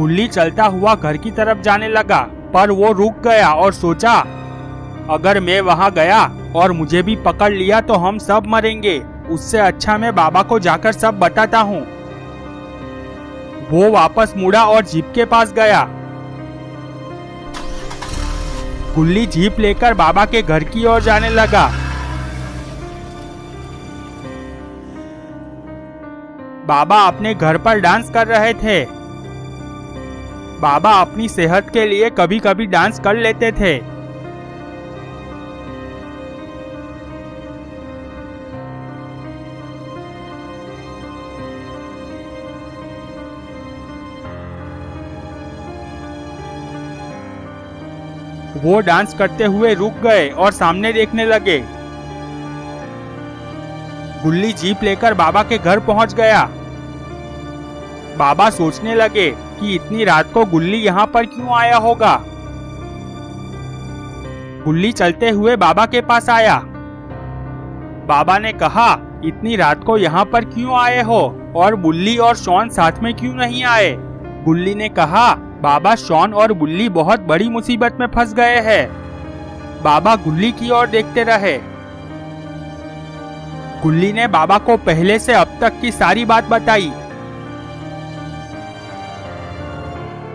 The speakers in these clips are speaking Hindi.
गुल्ली चलता हुआ घर की तरफ जाने लगा, पर वो रुक गया और सोचा, अगर मैं वहाँ गया और मुझे भी पकड़ लिया तो हम सब मरेंगे। उससे अच्छा मैं बाबा को जाकर सब बताता हूँ। वो वापस मुड़ा और जीप के पास गया। गुल्ली जीप लेकर बाबा के घर की ओर जाने लगा। बाबा अपने घर पर डांस कर रहे थे। बाबा अपनी सेहत के लिए कभी कभी डांस कर लेते थे। वो डांस करते हुए रुक गए और सामने देखने लगे। गुल्ली जीप लेकर बाबा के घर पहुंच गया। बाबा सोचने लगे कि इतनी रात को गुल्ली यहाँ पर क्यों आया होगा। गुल्ली चलते हुए बाबा के पास आया। बाबा ने कहा, इतनी रात को यहाँ पर क्यों आए हो और बुल्ली और शॉन साथ में क्यों नहीं आए। गुल्ली ने कहा, बाबा शॉन और बुल्ली बहुत बड़ी मुसीबत में फंस गए हैं। बाबा गुल्ली की ओर देखते रहे। गुल्ली ने बाबा को पहले से अब तक की सारी बात बताई।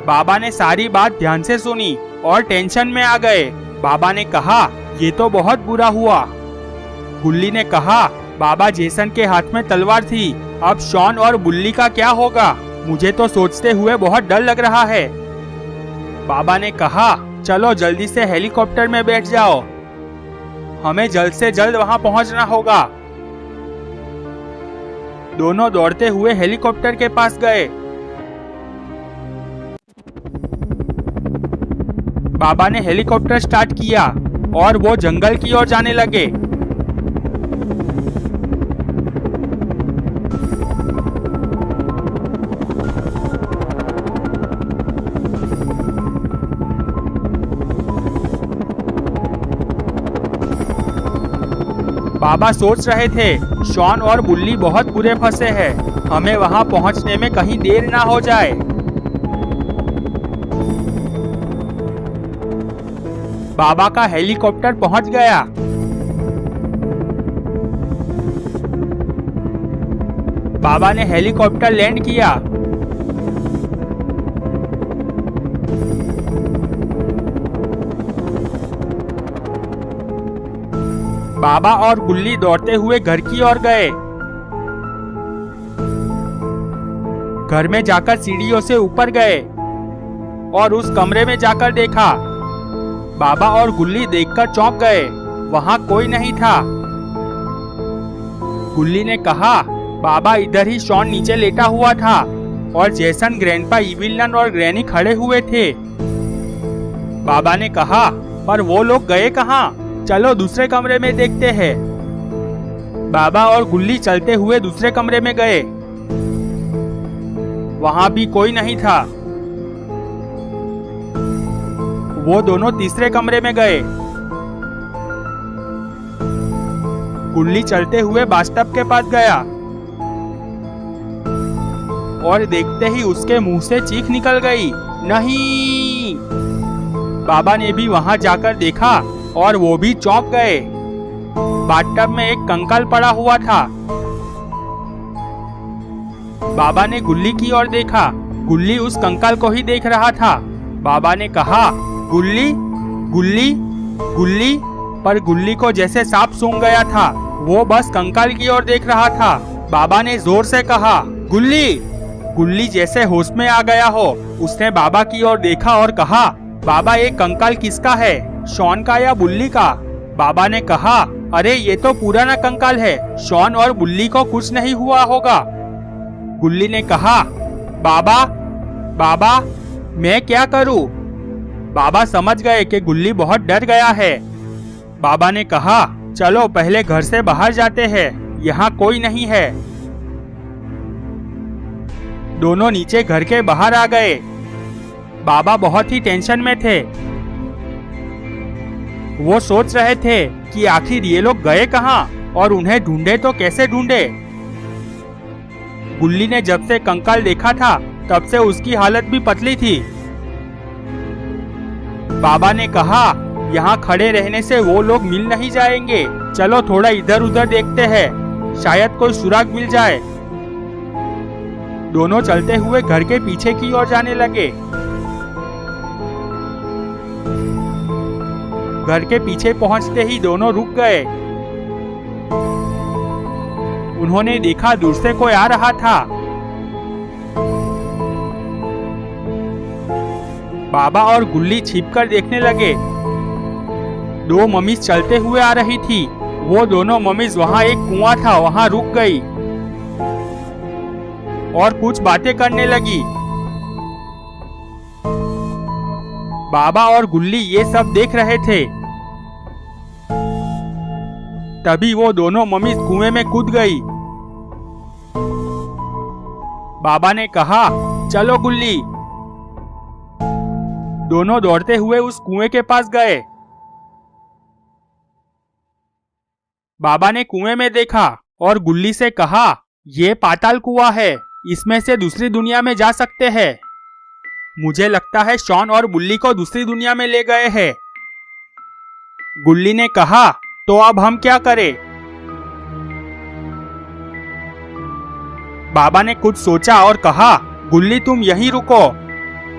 बाबा ने सारी बात ध्यान से सुनी और टेंशन में आ गए। बाबा ने कहा, ये तो बहुत बुरा हुआ। गुल्ली ने कहा, बाबा जेसन के हाथ में तलवार थी, अब शॉन और बुल्ली का क्या होगा। मुझे तो सोचते हुए बहुत डर लग रहा है। बाबा ने कहा, चलो जल्दी से हेलीकॉप्टर में बैठ जाओ, हमें जल्द से जल्द वहां पहुंचना होगा। दोनों दौड़ते हुए हेलीकॉप्टर के पास गए। बाबा ने हेलीकॉप्टर स्टार्ट किया और वो जंगल की ओर जाने लगे। बाबा सोच रहे थे, शॉन और बुल्ली बहुत बुरे फंसे हैं, हमें वहां पहुंचने में कहीं देर ना हो जाए। बाबा का हेलीकॉप्टर पहुंच गया। बाबा ने हेलीकॉप्टर लैंड किया। बाबा और गुल्ली दौड़ते हुए घर की ओर गए। घर में जाकर सीढ़ियों से ऊपर गए और उस कमरे में जाकर देखा। बाबा और गुल्ली देखकर चौंक गए, वहां कोई नहीं था। गुल्ली ने कहा, बाबा इधर ही शॉन नीचे लेटा हुआ था और जेसन, ग्रैंडपा, इविलन और ग्रैनी खड़े हुए थे। बाबा ने कहा, पर वो लोग गए कहाँ? चलो दूसरे कमरे में देखते हैं। बाबा और गुल्ली चलते हुए दूसरे कमरे में गए। वहां भी कोई नहीं था। वो दोनों तीसरे कमरे में गए। गुल्ली चलते हुए बाथटब के पास गया और देखते ही उसके मुंह से चीख निकल गई, नहीं। बाबा ने भी वहां जाकर देखा और वो भी चौंक गए। बाथटब में एक कंकाल पड़ा हुआ था। बाबा ने गुल्ली की ओर देखा। गुल्ली उस कंकाल को ही देख रहा था। बाबा ने कहा, गुल्ली, गुल्ली, गुल्ली, पर गुल्ली को जैसे सांप सूंघ गया था। वो बस कंकाल की ओर देख रहा था। बाबा ने जोर से कहा, गुल्ली। गुल्ली जैसे होश में आ गया हो, उसने बाबा की ओर देखा और कहा, बाबा ये कंकाल किसका है, शॉन का या बुल्ली का? बाबा ने कहा, अरे ये तो पुराना कंकाल है, शॉन और बुल्ली को कुछ नहीं हुआ होगा। गुल्ली ने कहा, बाबा, बाबा, मैं क्या करूं? बाबा समझ गए कि गुल्ली बहुत डर गया है। बाबा ने कहा, चलो पहले घर से बाहर जाते हैं, यहाँ कोई नहीं है। दोनों नीचे घर के बाहर आ गए। बाबा बहुत ही टेंशन में थे। वो सोच रहे थे कि आखिर ये लोग गए कहाँ और उन्हें ढूंढे तो कैसे ढूंढे। गुल्ली ने जब से कंकाल देखा था तब से उसकी हालत भी पतली थी। बाबा ने कहा, यहाँ खड़े रहने से वो लोग मिल नहीं जाएंगे, चलो थोड़ा इधर उधर देखते हैं, शायद कोई सुराग मिल जाए। दोनों चलते हुए घर के पीछे की ओर जाने लगे। घर के पीछे पहुंचते ही दोनों रुक गए। उन्होंने देखा दूर से कोई आ रहा था। बाबा और गुल्ली छिपकर देखने लगे। दो मम्मीज चलते हुए आ रही थी। वो दोनों मम्मीज वहाँ एक कुआं था वहाँ रुक गई और कुछ बातें करने लगी। बाबा और गुल्ली ये सब देख रहे थे। तभी वो दोनों मम्मीज कुएं में कूद गई। बाबा ने कहा, चलो गुल्ली। दोनों दौड़ते हुए उस कुएं के पास गए। बाबा ने कुएं में देखा और गुल्ली से कहा, ये पाताल कुआं है, इसमें से दूसरी दुनिया में जा सकते हैं। मुझे लगता है शॉन और बुल्ली को दूसरी दुनिया में ले गए हैं। गुल्ली ने कहा, तो अब हम क्या करें? बाबा ने कुछ सोचा और कहा, गुल्ली तुम यहीं रुको,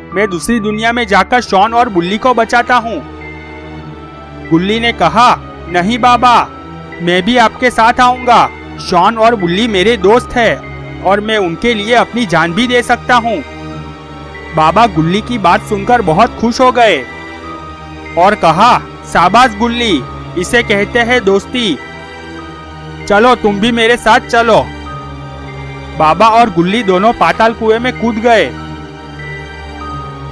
मैं दूसरी दुनिया में जाकर शॉन और बुल्ली को बचाता हूँ। गुल्ली ने कहा, नहीं बाबा, मैं भी आपके साथ आऊंगा। शॉन और बुल्ली मेरे दोस्त हैं और मैं उनके लिए अपनी जान भी दे सकता हूँ। बाबा गुल्ली की बात सुनकर बहुत खुश हो गए और कहा, शाबाश गुल्ली, इसे कहते हैं दोस्ती। चलो तुम भी मेरे साथ चलो। बाबा और गुल्ली दोनों पाताल कुएं में कूद गए।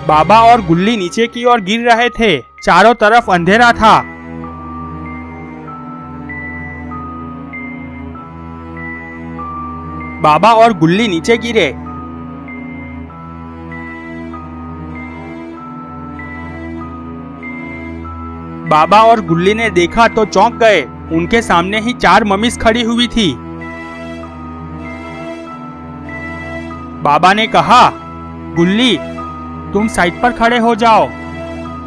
बाबा और गुल्ली नीचे की ओर गिर रहे थे। चारों तरफ अंधेरा था। बाबा और गुल्ली नीचे गिरे। बाबा और गुल्ली ने देखा तो चौंक गए। उनके सामने ही 4 मम्मीज खड़ी हुई थी। बाबा ने कहा, गुल्ली तुम साइड पर खड़े हो जाओ।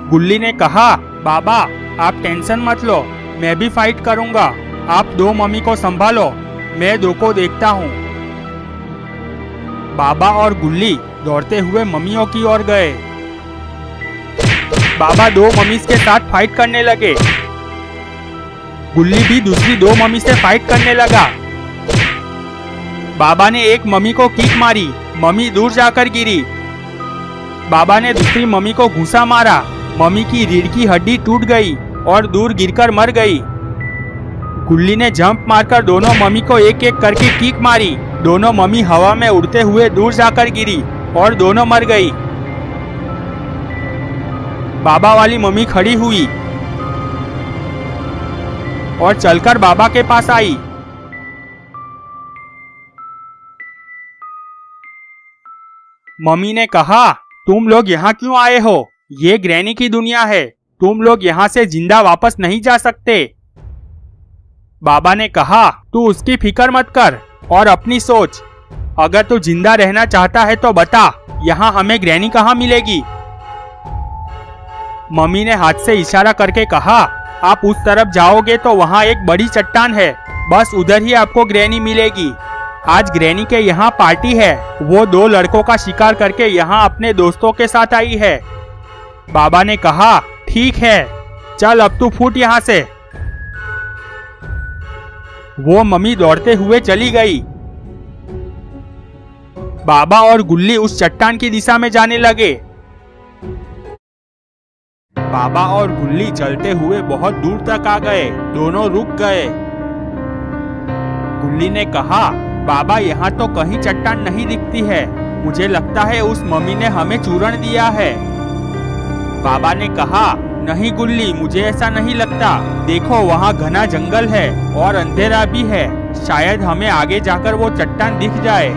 गुल्ली ने कहा, बाबा आप टेंशन मत लो, मैं भी फाइट करूंगा। आप 2 मम्मी को संभालो, मैं 2 को देखता हूँ। बाबा और गुल्ली दौड़ते हुए मम्मियों की ओर गए। बाबा 2 मम्मीज के साथ फाइट करने लगे। गुल्ली भी दूसरी 2 मम्मी से फाइट करने लगा। बाबा ने एक मम्मी को किक मारी, मम्मी दूर जाकर गिरी। बाबा ने दूसरी मम्मी को घूंसा मारा, मम्मी की रीढ़ की हड्डी टूट गई और दूर गिरकर मर गई। गुल्ली ने जंप मारकर दोनों मम्मी को एक एक करके किक मारी। दोनों मम्मी हवा में उड़ते हुए दूर जाकर गिरी और दोनों मर गई। बाबा वाली मम्मी खड़ी हुई और चलकर बाबा के पास आई। मम्मी ने कहा, तुम लोग यहाँ क्यों आए हो? ये ग्रैनी की दुनिया है, तुम लोग यहाँ से जिंदा वापस नहीं जा सकते। बाबा ने कहा, तू उसकी फिक्र मत कर और अपनी सोच। अगर तू जिंदा रहना चाहता है तो बता, यहाँ हमें ग्रैनी कहाँ मिलेगी? मम्मी ने हाथ से इशारा करके कहा, आप उस तरफ जाओगे तो वहाँ एक बड़ी चट्टान है, बस उधर ही आपको ग्रैनी मिलेगी। आज ग्रैनी के यहाँ पार्टी है। वो 2 लड़कों का शिकार करके यहाँ अपने दोस्तों के साथ आई है। बाबा ने कहा, ठीक है, चल अब तू फूट यहाँ से। वो मम्मी दौड़ते हुए चली गई। बाबा और गुल्ली उस चट्टान की दिशा में जाने लगे। बाबा और गुल्ली चलते हुए बहुत दूर तक आ गए। दोनों रुक गए। गुल्ली ने कहा, बाबा यहाँ तो कहीं चट्टान नहीं दिखती है, मुझे लगता है उस मम्मी ने हमें चूरण दिया है। बाबा ने कहा, नहीं गुल्ली, मुझे ऐसा नहीं लगता। देखो वहाँ घना जंगल है और अंधेरा भी है, शायद हमें आगे जाकर वो चट्टान दिख जाए।